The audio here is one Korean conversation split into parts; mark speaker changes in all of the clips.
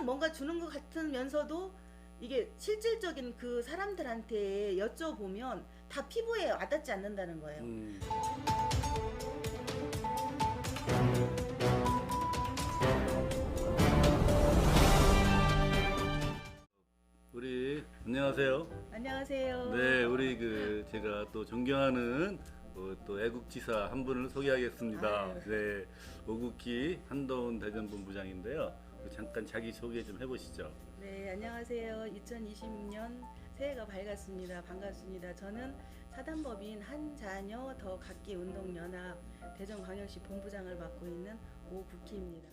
Speaker 1: 뭔가 주는 것 같으면서도 이게 실질적인 그 사람들한테 여쭤보면 다 피부에 와닿지 않는다는 거예요.
Speaker 2: 우리 안녕하세요.
Speaker 1: 안녕하세요.
Speaker 2: 네, 우리 제가 또 존경하는 또 애국지사 한 분을 소개하겠습니다.
Speaker 1: 아유.
Speaker 2: 네, 오국기 한동훈 대전본부장인데요. 잠깐 자기 소개 좀 해보시죠.
Speaker 1: 네, 안녕하세요. 2020년 새해가 밝았습니다. 반갑습니다. 저는 사단법인 한자녀 더 각기 운동연합 대전광역시 본부장을 맡고 있는 오국희입니다.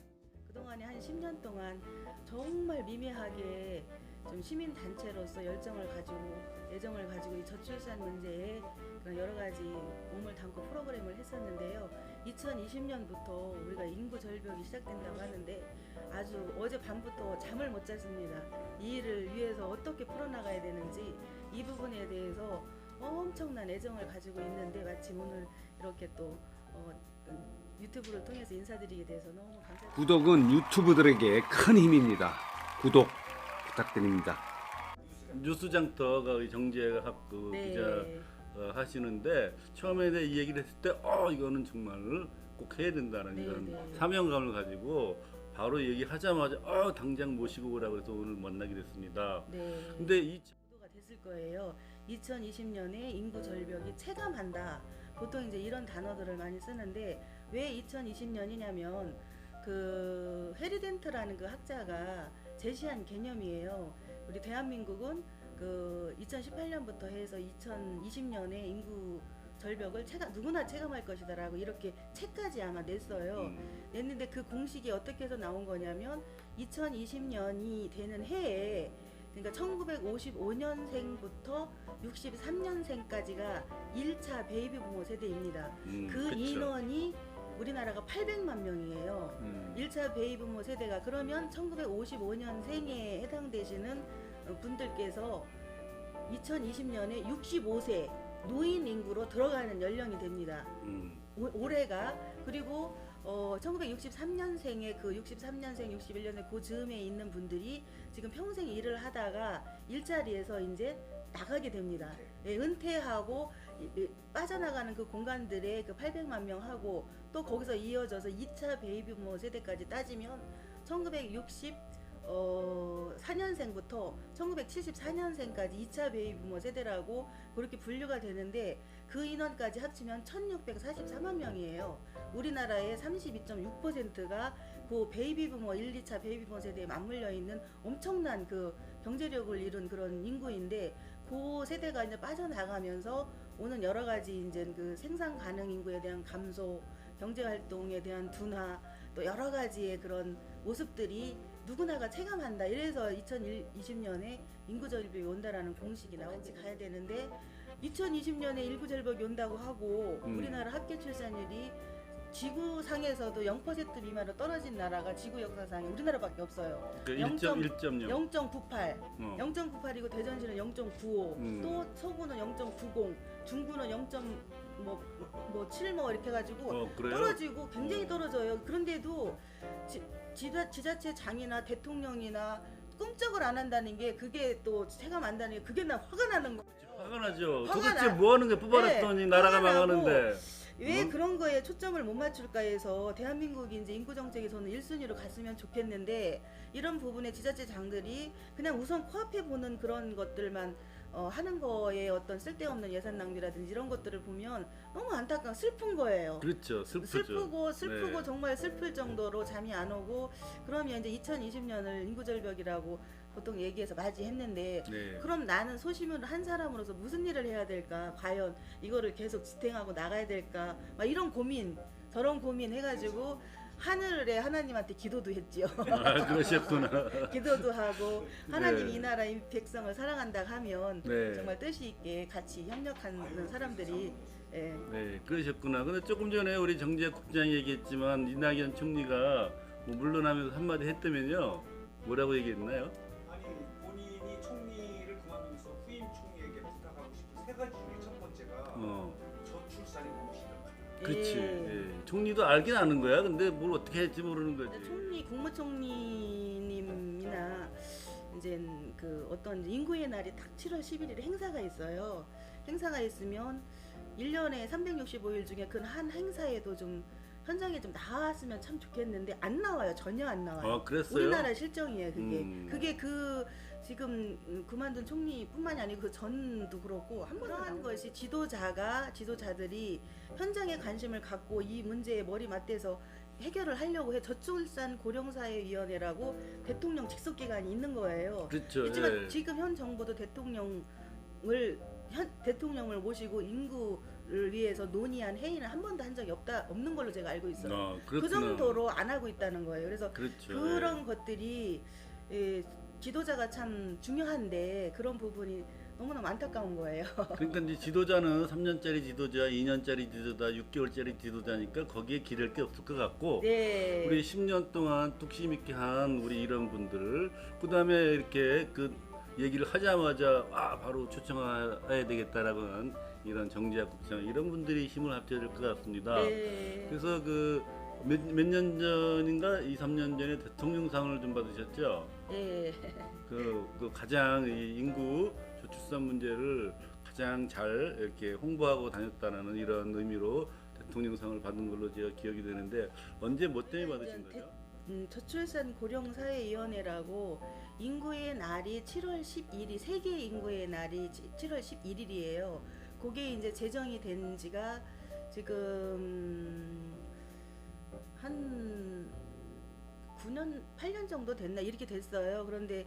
Speaker 1: 그동안에 한 10년 동안 정말 미미하게 좀 시민단체로서 열정을 가지고 애정을 가지고 이 저출산 문제에 그런 여러 가지 몸을 담고 프로그램을 했었는데요. 2020년부터 우리가 인구 절벽이 시작된다고 하는데 아주 어제 밤부터 잠을 못 잤습니다. 이 일을 위해서 어떻게 풀어나가야 되는지 이 부분에 대해서 엄청난 애정을 가지고 있는데 마침 오늘 이렇게 또 유튜브를 통해서 인사드리게 돼서 너무 감사드립니다.
Speaker 3: 구독은 유튜브들에게 큰 힘입니다. 구독 부탁드립니다.
Speaker 2: 뉴스장터가 우리 정재학
Speaker 1: 네.
Speaker 2: 기자 하시는데 처음에 이 얘기를 했을 때 이거는 정말 꼭 해야 된다는
Speaker 1: 네,
Speaker 2: 이런
Speaker 1: 네.
Speaker 2: 사명감을 가지고 바로 얘기하자마자 당장 모시고 오라고 해서 오늘 만나게 됐습니다.
Speaker 1: 네.
Speaker 2: 근데 이
Speaker 1: 보도가 됐을 거예요. 2020년에 인구 절벽이 체감한다. 보통 이제 이런 단어들을 많이 쓰는데 왜 2020년이냐면 그 해리덴트라는 그 학자가 제시한 개념이에요. 우리 대한민국은 그 2018년부터 해서 2020년에 인구 절벽을 누구나 체감할 것이다라고 이렇게 책까지 아마 냈어요. 냈는데 그 공식이 어떻게 해서 나온 거냐면 2020년이 되는 해에 그러니까 1955년생부터 63년생까지가 1차 베이비 부모 세대입니다. 그
Speaker 2: 그쵸.
Speaker 1: 인원이 우리나라가 800만 명이에요. 1차 베이비 부모 세대가 그러면 1955년생에 해당되시는 분들께서 2020년에 65세 노인 인구로 들어가는 연령이 됩니다. 올해가 그리고 1963년생의 그 63년생, 61년생 그 즈음에 있는 분들이 지금 평생 일을 하다가 일자리에서 이제 나가게 됩니다. 예, 은퇴하고 빠져나가는 그 공간들의 그 800만 명하고 또 거기서 이어져서 2차 베이비 부모 세대까지 따지면 1964년생부터 1974년생까지 2차 베이비 부모 세대라고 그렇게 분류가 되는데 그 인원까지 합치면 1644만 명이에요. 우리나라의 32.6%가 그 베이비 부모 1, 2차 베이비 부모 세대에 맞물려 있는 엄청난 그 경제력을 이룬 그런 인구인데 그 세대가 이제 빠져나가면서 오는 여러 가지 이제 그 생산 가능 인구에 대한 감소, 경제 활동에 대한 둔화, 또 여러 가지의 그런 모습들이 누구나가 체감한다. 이래서 2020년에 인구 절벽이 온다라는 공식이 나오지 가야 되는데 2020년에 인구 절벽이 온다고 하고 우리나라 합계 출산율이 지구상에서도 0% 미만으로 떨어진 나라가 지구 역사상에 우리나라밖에 없어요.
Speaker 2: 1.0.
Speaker 1: 0.98, 0.98이고 대전시는 0.95, 또 서구는 0.90, 중구는 0.7 이렇게 해가지고 떨어지고 굉장히 떨어져요. 그런데도 지자체 장이나 대통령이나 끔찍을 안 한다는 게 그게 또 체감 안 한다는 게 그게 나 화가 나는 거.
Speaker 2: 화가 나죠.
Speaker 1: 화가
Speaker 2: 도대체
Speaker 1: 나.
Speaker 2: 뭐 하는 게 뽑아놨더니
Speaker 1: 네,
Speaker 2: 나라가
Speaker 1: 화가 나고
Speaker 2: 망하는데.
Speaker 1: 왜 그런 거에 초점을 못 맞출까 해서 대한민국이 이제 인구 정책에서는 1순위로 갔으면 좋겠는데 이런 부분에 지자체 장들이 그냥 우선 코앞에 보는 그런 것들만 하는 거에 어떤 쓸데없는 예산 낭비라든지 이런 것들을 보면 너무 안타까워 슬픈 거예요.
Speaker 2: 그렇죠. 슬프죠.
Speaker 1: 슬프고
Speaker 2: 네.
Speaker 1: 정말 슬플 정도로 잠이 안 오고 그러면 이제 2020년을 인구 절벽이라고 보통 얘기해서 맞이했는데
Speaker 2: 네.
Speaker 1: 그럼 나는 소시민을 한 사람으로서 무슨 일을 해야 될까? 과연 이거를 계속 지탱하고 나가야 될까? 막 이런 고민, 저런 고민 해가지고 하늘에 하나님한테 기도도 했지요.
Speaker 2: 그러셨구나.
Speaker 1: 기도도 하고 하나님
Speaker 2: 네.
Speaker 1: 이 나라 이 백성을 사랑한다 하면
Speaker 2: 네.
Speaker 1: 정말 뜻이 있게 같이 협력하는 사람들이 예.
Speaker 2: 네, 그러셨구나. 근데 조금 전에 우리 정재학 국장이 얘기했지만 이낙연 총리가 뭐 물러나면서 한마디 했다면요. 뭐라고 얘기했나요?
Speaker 4: 아니 본인이 총리를 그만두면서 후임 총리에게 부탁하고 싶은 세 가지 중에 첫 번째가 저출산의 멈추다.
Speaker 2: 그렇지.
Speaker 1: 예.
Speaker 2: 예. 총리도 알긴 아는 거야. 근데 뭘 어떻게 할지 모르는 거지.
Speaker 1: 총리, 국무총리님이나 이제 그 어떤 인구의 날이 딱 7월 11일에 행사가 있어요. 행사가 있으면 1년에 365일 중에 그 한 행사에도 좀 현장에 좀 나왔으면 참 좋겠는데 안 나와요. 전혀 안 나와요.
Speaker 2: 그랬어요?
Speaker 1: 우리나라 실정이에요. 그게 그 지금 그만둔 총리뿐만이 아니고 그 전도 그렇고 한 번도 한 것이 지도자들이 현장에 관심을 갖고 이 문제에 머리 맞대서 해결을 하려고 해. 저출산 고령사회위원회라고 대통령 직속 기관이 있는 거예요.
Speaker 2: 그렇죠.
Speaker 1: 하지만
Speaker 2: 예.
Speaker 1: 지금 현 정부도 대통령을 모시고 인구를 위해서 논의한 회의는 한 번도 한 적이 없는 걸로 제가 알고 있어요. 그
Speaker 2: 그렇구나.
Speaker 1: 정도로 안 하고 있다는 거예요. 그래서
Speaker 2: 그렇죠.
Speaker 1: 그런 것들이 지도자가 참 중요한데 그런 부분이 너무너무 안타까운 거예요.
Speaker 2: 그러니까 이제 지도자는 3년짜리 지도자, 2년짜리 지도자, 6개월짜리 지도자니까 거기에 기댈 게 없을 것 같고
Speaker 1: 네.
Speaker 2: 우리 10년 동안 뚝심 있게 한 우리 이런 분들 그다음에 이렇게 그 얘기를 하자마자 바로 초청해야 되겠다라는 이런 정재학 국장 이런 분들이 힘을 합쳐야 될 것 같습니다.
Speaker 1: 네.
Speaker 2: 그래서 그 몇 년 전인가 2, 3년 전에 대통령상을 좀 받으셨죠?
Speaker 1: 네.
Speaker 2: 그 가장 이 인구 저출산 문제를 가장 잘 이렇게 홍보하고 다녔다는 이런 의미로 대통령상을 받은 걸로 제가 기억이 되는데 언제 뭐 때문에 받으신 거죠?
Speaker 1: 저출산 고령사회위원회라고 인구의 날이 7월 11일 세계 인구의 날이 7월 11일이에요. 그게 이제 제정이 된 지가 지금 한 9년, 8년 정도 됐나 이렇게 됐어요. 그런데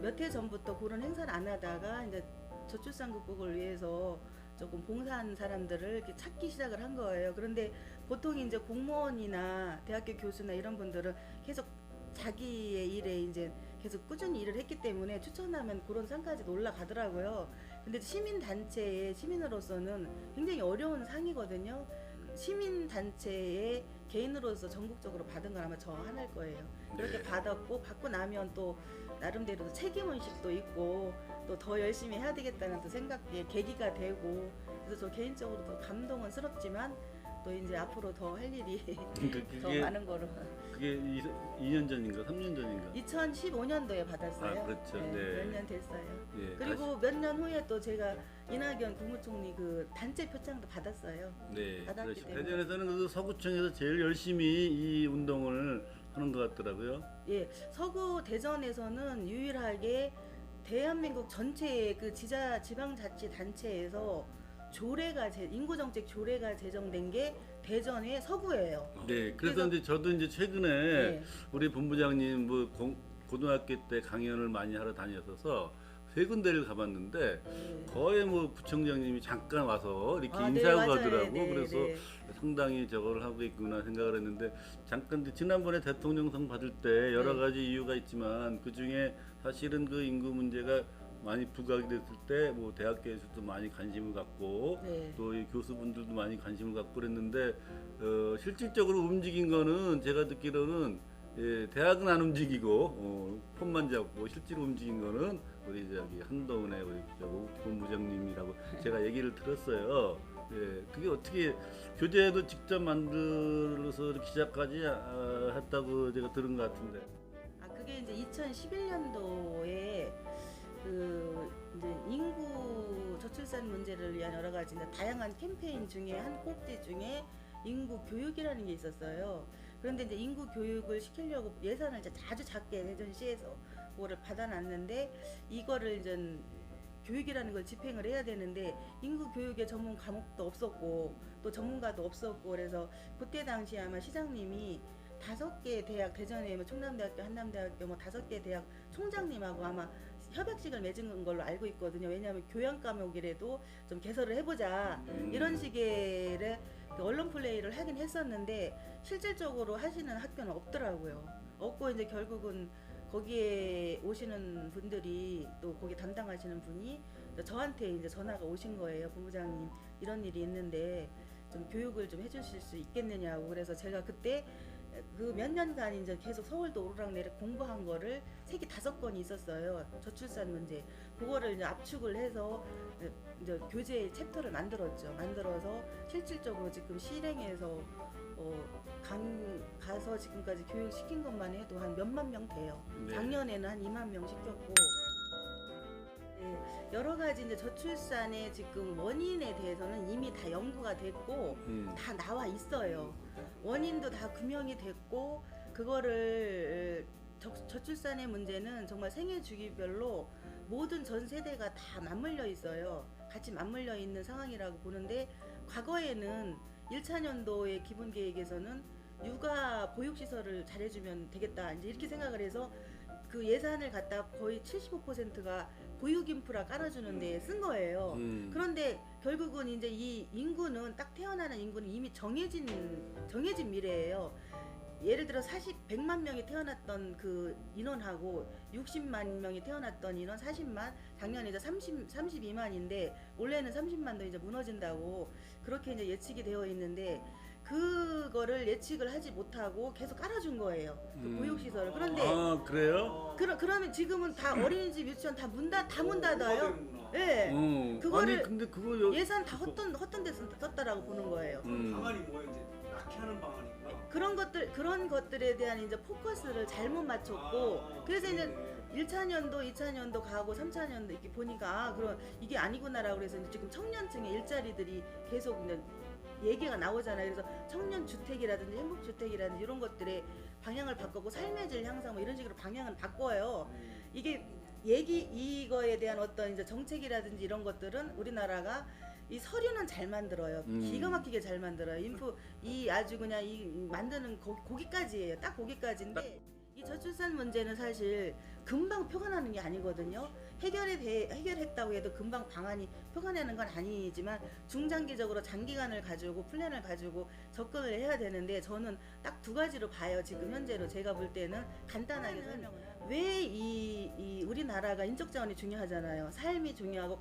Speaker 1: 몇 해 전부터 그런 행사를 안 하다가 이제 저출산 극복을 위해서 조금 봉사한 사람들을 이렇게 찾기 시작을 한 거예요. 그런데 보통 이제 공무원이나 대학교 교수나 이런 분들은 계속 자기의 일에 이제 계속 꾸준히 일을 했기 때문에 추천하면 그런 상까지도 올라가더라고요. 근데 시민단체의 시민으로서는 굉장히 어려운 상이거든요. 시민단체의 개인으로서 전국적으로 받은 건 아마 저 하나일 거예요. 그렇게
Speaker 2: 네.
Speaker 1: 받고 나면 또 나름대로 책임의식도 있고 또 더 열심히 해야 되겠다는 또 생각에 계기가 되고 그래서 저 개인적으로도 감동은 스럽지만 또 이제 앞으로 더 할 일이 더 많은 거로.
Speaker 2: 그게 2년 전인가 3년 전인가?
Speaker 1: 2015년도에 받았어요.
Speaker 2: 그렇죠.
Speaker 1: 네,
Speaker 2: 네.
Speaker 1: 몇 년 됐어요.
Speaker 2: 예,
Speaker 1: 그리고 몇 년 후에 또 제가 이낙연 국무총리 그 단체 표창도 받았어요.
Speaker 2: 네.
Speaker 1: 받았기
Speaker 2: 그렇죠.
Speaker 1: 때문에.
Speaker 2: 대전에서는 그 서구청에서 제일 열심히 이 운동을 하는 것 같더라고요.
Speaker 1: 예, 서구 대전에서는 유일하게 대한민국 전체의 그 지방자치단체에서 인구정책 조례가 제정된 게 대전의 서구예요.
Speaker 2: 네. 그래서
Speaker 1: 그래서-
Speaker 2: 이제 저도 이제 최근에
Speaker 1: 네.
Speaker 2: 우리 본부장님 뭐 고등학교 때 강연을 많이 하러 다녔어서 세 군데를 가봤는데
Speaker 1: 네.
Speaker 2: 거의 뭐 부청장님이 잠깐 와서 이렇게
Speaker 1: 네,
Speaker 2: 인사하고
Speaker 1: 맞아요.
Speaker 2: 가더라고.
Speaker 1: 네,
Speaker 2: 그래서
Speaker 1: 네.
Speaker 2: 상당히 저걸 하고 있구나 생각을 했는데 잠깐 지난번에 대통령상 받을 때 여러
Speaker 1: 네.
Speaker 2: 가지 이유가 있지만 그 중에 사실은 그 인구 문제가 많이 부각이 됐을 때 뭐 대학교에서도 많이 관심을 갖고
Speaker 1: 네.
Speaker 2: 또 이 교수분들도 많이 관심을 갖고 그랬는데 실질적으로 움직인 거는 제가 듣기로는 대학은 안 움직이고 폰만 잡고 실제로 움직인 거는 우리 저기 한동훈의 우리 본부장님이라고 제가 얘기를 들었어요. 그게 어떻게 교재도 직접 만들어서 이렇게 시작까지 했다고 제가 들은 것 같은데.
Speaker 1: 그게 이제 2011년도에 그 이제 인구 저출산 문제를 위한 여러 가지 이제 다양한 캠페인 중에 한 꼭지 중에 인구 교육이라는 게 있었어요. 그런데 이제 인구 교육을 시키려고 예산을 이제 아주 작게 대전시에서 그거를 받아놨는데 이거를 이제 교육이라는 걸 집행을 해야 되는데 인구 교육의 전문 과목도 없었고 또 전문가도 없었고 그래서 그때 당시 아마 시장님이 5개 대학 대전에 뭐 충남대학교, 한남대학교 뭐 5개 대학 총장님하고 아마 협약식을 맺은 걸로 알고 있거든요. 왜냐하면 교양 과목이라도 좀 개설을 해보자 이런 식의 그 언론 플레이를 하긴 했었는데 실질적으로 하시는 학교는 없더라고요. 없고 이제 결국은 거기에 오시는 분들이 또 거기 담당하시는 분이 저한테 이제 전화가 오신 거예요. 본부장님 이런 일이 있는데 좀 교육을 좀 해주실 수 있겠느냐고. 그래서 제가 그때 그 몇 년간 이제 계속 서울도 오르락내리락 공부한 거를 책이 5권이 있었어요. 저출산 문제. 그거를 이제 압축을 해서 이제 교재 챕터를 만들었죠. 만들어서 실질적으로 지금 실행해서 가서 지금까지 교육 시킨 것만 해도 한 몇만 명 돼요.
Speaker 2: 네.
Speaker 1: 작년에는 한 2만 명 시켰고. 네, 여러 가지 이제 저출산의 지금 원인에 대해서는 이미 다 연구가 됐고 다 나와 있어요. 원인도 다 규명이 됐고 그거를 저출산의 문제는 정말 생애 주기별로 모든 전 세대가 다 맞물려 있어요. 같이 맞물려 있는 상황이라고 보는데 과거에는 1차 년도의 기본 계획에서는 육아 보육 시설을 잘해주면 되겠다 이제 이렇게 생각을 해서 그 예산을 갖다 거의 75%가 보육 인프라 깔아주는 데에 쓴 거예요. 그런데 결국은 이제 이 인구는 딱 태어나는 인구는 이미 정해진 미래예요. 예를 들어 100만 명이 태어났던 그 인원하고 60만 명이 태어났던 인원 40만, 작년에 이제 32만인데 올해는 30만도 이제 무너진다고 그렇게 이제 예측이 되어 있는데 그거를 예측을 하지 못하고 계속 깔아준 거예요. 그 보육시설을. 그런데
Speaker 2: 아 그래요?
Speaker 1: 그러면 지금은 다 어린이집, 유치원 다 문 닫아요. 네. 그거를
Speaker 2: 아니 근데 그거
Speaker 1: 예산 다 헛돈 데 썼다라고 보는 거예요.
Speaker 4: 방안이 뭐예요? 이제 낳게 하는 방안이구나.
Speaker 1: 그런 것들에 대한 이제 포커스를 잘못 맞췄고 그래서 이제 1차 년도, 2차 년도 가고 3차 년도 이렇게 보니까 그럼 이게 아니구나라고 그래서 이제 지금 청년층의 일자리들이 계속 이제 얘기가 나오잖아요. 그래서 청년 주택이라든지 행복 주택이라든지 이런 것들의 방향을 바꾸고 삶의 질 향상 뭐 이런 식으로 방향을 바꿔요. 이게 이거에 대한 어떤 이제 정책이라든지 이런 것들은 우리나라가 이 서류는 잘 만들어요. 기가 막히게 잘 만들어요. 이 아주 그냥 이 만드는 거기까지예요. 딱 거기까지인데 이 저출산 문제는 사실 금방 표가 나는 게 아니거든요. 해결했다고 해도 금방 방안이 표가 나는 건 아니지만 중장기적으로 장기간을 가지고 플랜을 가지고 접근을 해야 되는데 저는 딱 두 가지로 봐요. 지금 현재로 제가 볼 때는 간단하게 설명을 하면 왜 이 우리나라가 인적 자원이 중요하잖아요. 삶이 중요하고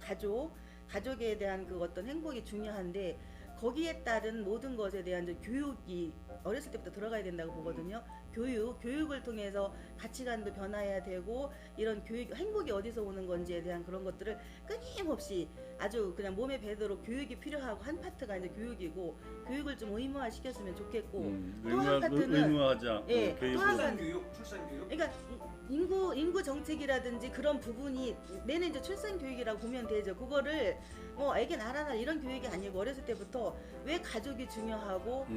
Speaker 1: 가족에 대한 그 어떤 행복이 중요한데 거기에 따른 모든 것에 대한 이제 교육이 어렸을 때부터 들어가야 된다고 보거든요. 교육을 통해서 가치관도 변화해야 되고 이런 행복이 어디서 오는 건지에 대한 그런 것들을 끊임없이 아주 그냥 몸에 배도록 교육이 필요하고 한 파트가 이제 교육이고 교육을 좀 의무화 시켰으면 좋겠고 또 한 파트는
Speaker 2: 의무화하자.
Speaker 1: 예,
Speaker 2: 교육을.
Speaker 1: 또 한 파트
Speaker 4: 출산 교육.
Speaker 1: 그러니까 인구 정책이라든지 그런 부분이 내는 이제 출산 교육이라고 보면 되죠. 그거를 뭐 애기 낳아라 이런 교육이 아니고 어렸을 때부터 왜 가족이 중요하고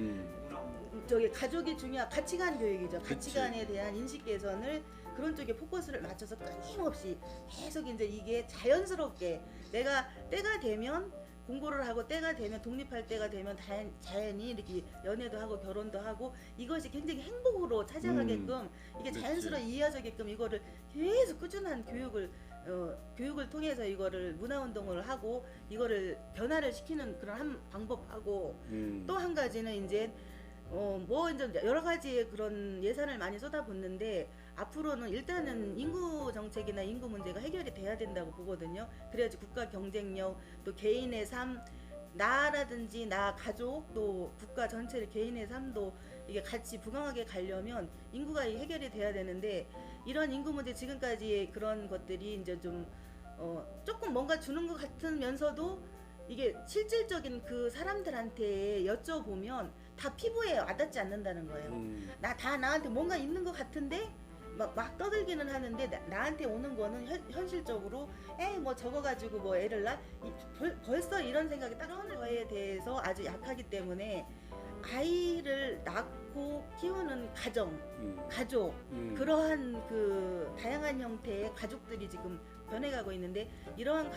Speaker 1: 가족이 중요한 가치관 교육이죠. 가치관에 대한 인식 개선을 그런 쪽에 포커스를 맞춰서 끊임없이 계속 이제 이게 자연스럽게 내가 때가 되면 공부를 하고 때가 되면 독립할 때가 되면 자연히 이렇게 연애도 하고 결혼도 하고 이것이 굉장히 행복으로 찾아가게끔 이게 자연스러워 이어져게끔 이거를 계속 꾸준한 교육을 통해서 이거를 문화운동을 하고 이거를 변화를 시키는 그런 한 방법하고 또 한 가지는 이제 뭐 이제 여러 가지의 그런 예산을 많이 쏟아붓는데 앞으로는 일단은 인구 정책이나 인구 문제가 해결이 돼야 된다고 보거든요. 그래야지 국가 경쟁력 또 개인의 삶 나라든지 나 가족 또 국가 전체의 개인의 삶도 이게 같이 부강하게 가려면 인구가 해결이 돼야 되는데 이런 인구 문제 지금까지의 그런 것들이 이제 좀 조금 뭔가 주는 것 같으면서도 이게 실질적인 그 사람들한테 여쭤보면 다 피부에 와닿지 않는다는 거예요. 나한테 뭔가 있는 것 같은데 막 떠들기는 하는데 나한테 오는 거는 현실적으로 뭐 저거 가지고 뭐 애를 낳아 벌써 이런 생각이 딱 하는 거에 대해서 아주 약하기 때문에 아이를 낳고 키우는 가족 그러한 그 다양한 형태의 가족들이 지금 변해가고 있는데 이러한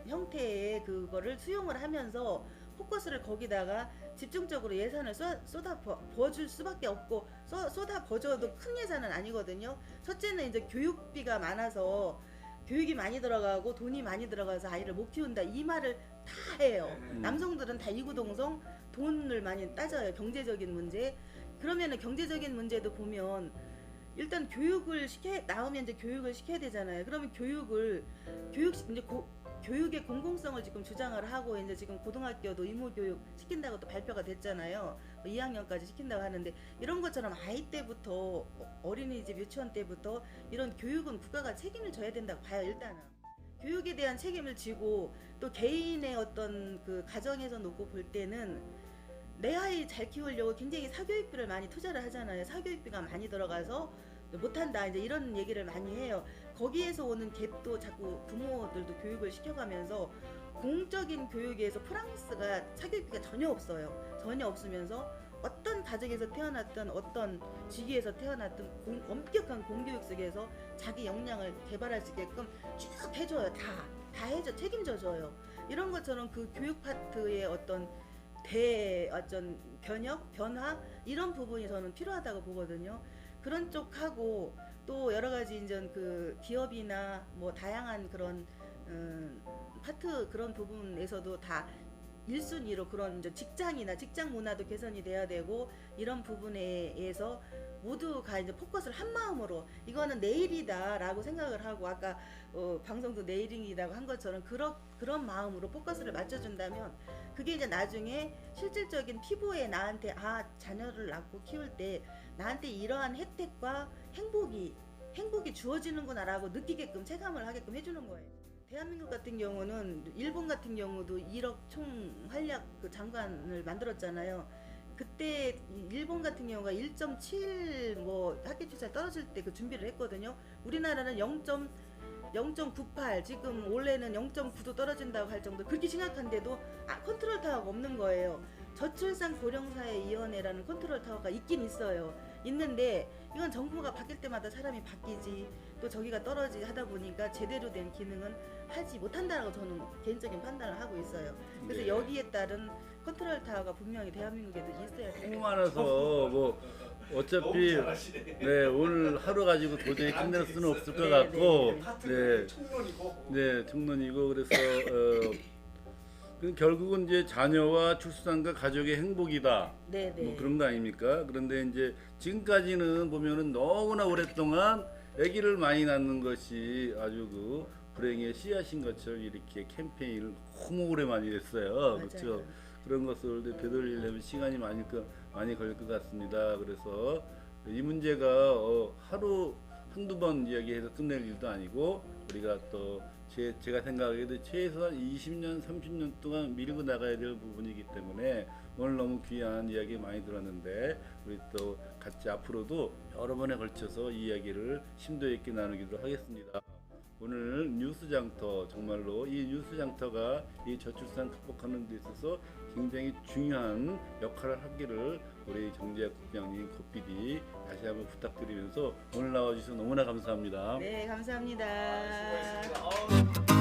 Speaker 1: 형태의 그거를 수용을 하면서 포커스를 거기다가 집중적으로 예산을 쏟아부어줄 수밖에 없고 쏟아부어줘도 큰 예산은 아니거든요. 첫째는 이제 교육비가 많아서 교육이 많이 들어가고 돈이 많이 들어가서 아이를 못 키운다 이 말을 다 해요. 남성들은 다 이구동성 돈을 많이 따져요. 경제적인 문제. 그러면은 경제적인 문제도 보면 일단 나오면 이제 교육을 시켜야 되잖아요. 그러면 교육의 공공성을 지금 주장을 하고 이제 지금 고등학교도 의무교육 시킨다고 또 발표가 됐잖아요. 2학년까지 시킨다고 하는데 이런 것처럼 아이 때부터 어린이집 유치원 때부터 이런 교육은 국가가 책임을 져야 된다고 봐요. 일단은 교육에 대한 책임을 지고 또 개인의 어떤 그 가정에서 놓고 볼 때는 내 아이 잘 키우려고 굉장히 사교육비를 많이 투자를 하잖아요. 사교육비가 많이 들어가서 못한다 이제 이런 얘기를 많이 해요. 거기에서 오는 갭도 자꾸 부모들도 교육을 시켜가면서 공적인 교육에서 프랑스가 사교육비가 전혀 없어요. 전혀 없으면서 어떤 가정에서 태어났든 어떤 직위에서 태어났든 엄격한 공교육 속에서 자기 역량을 개발할 수 있게끔 쭉 해줘요. 다 해줘, 책임져줘요. 이런 것처럼 그 교육 파트의 어떤 변화 이런 부분이 저는 필요하다고 보거든요. 그런 쪽하고 또 여러 가지 이제 그 기업이나 뭐 다양한 그런 파트 그런 부분에서도 다 1순위로 그런 이제 직장이나 직장 문화도 개선이 돼야 되고 이런 부분에서 모두가 이제 포커스를 한 마음으로 이거는 내일이다라고 생각을 하고 아까 방송도 내일이라고 한 것처럼 그런 마음으로 포커스를 맞춰준다면 그게 이제 나중에 실질적인 피부에 나한테 자녀를 낳고 키울 때 나한테 이러한 혜택과 행복이 주어지는구나라고 느끼게끔 체감을 하게끔 해주는 거예요. 대한민국 같은 경우는 일본 같은 경우도 1억 총 활약 그 장관을 만들었잖아요. 그때 일본 같은 경우가 1.7 뭐 학기 출산이 떨어질 때 그 준비를 했거든요. 우리나라는 0.98 지금 올해는 0.9도 떨어진다고 할 정도 그렇게 심각한데도 컨트롤 타워가 없는 거예요. 저출산 고령사회위원회라는 컨트롤 타워가 있긴 있어요. 있는데 이건 정부가 바뀔 때마다 사람이 바뀌지 또 저기가 떨어지게 하다 보니까 제대로 된 기능은 하지 못한다라고 저는 개인적인 판단을 하고 있어요. 그래서
Speaker 2: 네.
Speaker 1: 여기에 따른 컨트롤 타워가 분명히 대한민국에도 있어야 돼요.
Speaker 2: 너무 많아서 뭐 어차피 네 오늘 하루 가지고 도저히 끝낼 수는 없을 것 같고
Speaker 4: 파트는 총론이고
Speaker 2: 네 청론이고 그래서 결국은 이제 자녀와 출산과 가족의 행복이다.
Speaker 1: 네네.
Speaker 2: 뭐 그런 거 아닙니까? 그런데 이제 지금까지는 보면은 너무나 오랫동안 아기를 많이 낳는 것이 아주 그 불행의 씨앗인 것처럼 이렇게 캠페인을 너무 오래 많이 했어요. 그렇죠? 그런 것을 되돌리려면 시간이 많이 걸릴 것 같습니다. 그래서 이 문제가 하루 한두 번 이야기해서 끝낼 일도 아니고 우리가 또 제가 생각하기에도 최소한 20년, 30년 동안 밀고 나가야 될 부분이기 때문에 오늘 너무 귀한 이야기 많이 들었는데 우리 또 같이 앞으로도 여러 번에 걸쳐서 이 이야기를 심도 있게 나누기로 하겠습니다. 오늘 뉴스장터 정말로 이 뉴스장터가 이 저출산 극복하는 데 있어서 굉장히 중요한 역할을 하기를 우리 정재학 국장님, 고PD 다시 한번 부탁드리면서 오늘 나와주셔서 너무나 감사합니다.
Speaker 1: 네, 감사합니다.
Speaker 4: 수고하셨습니다.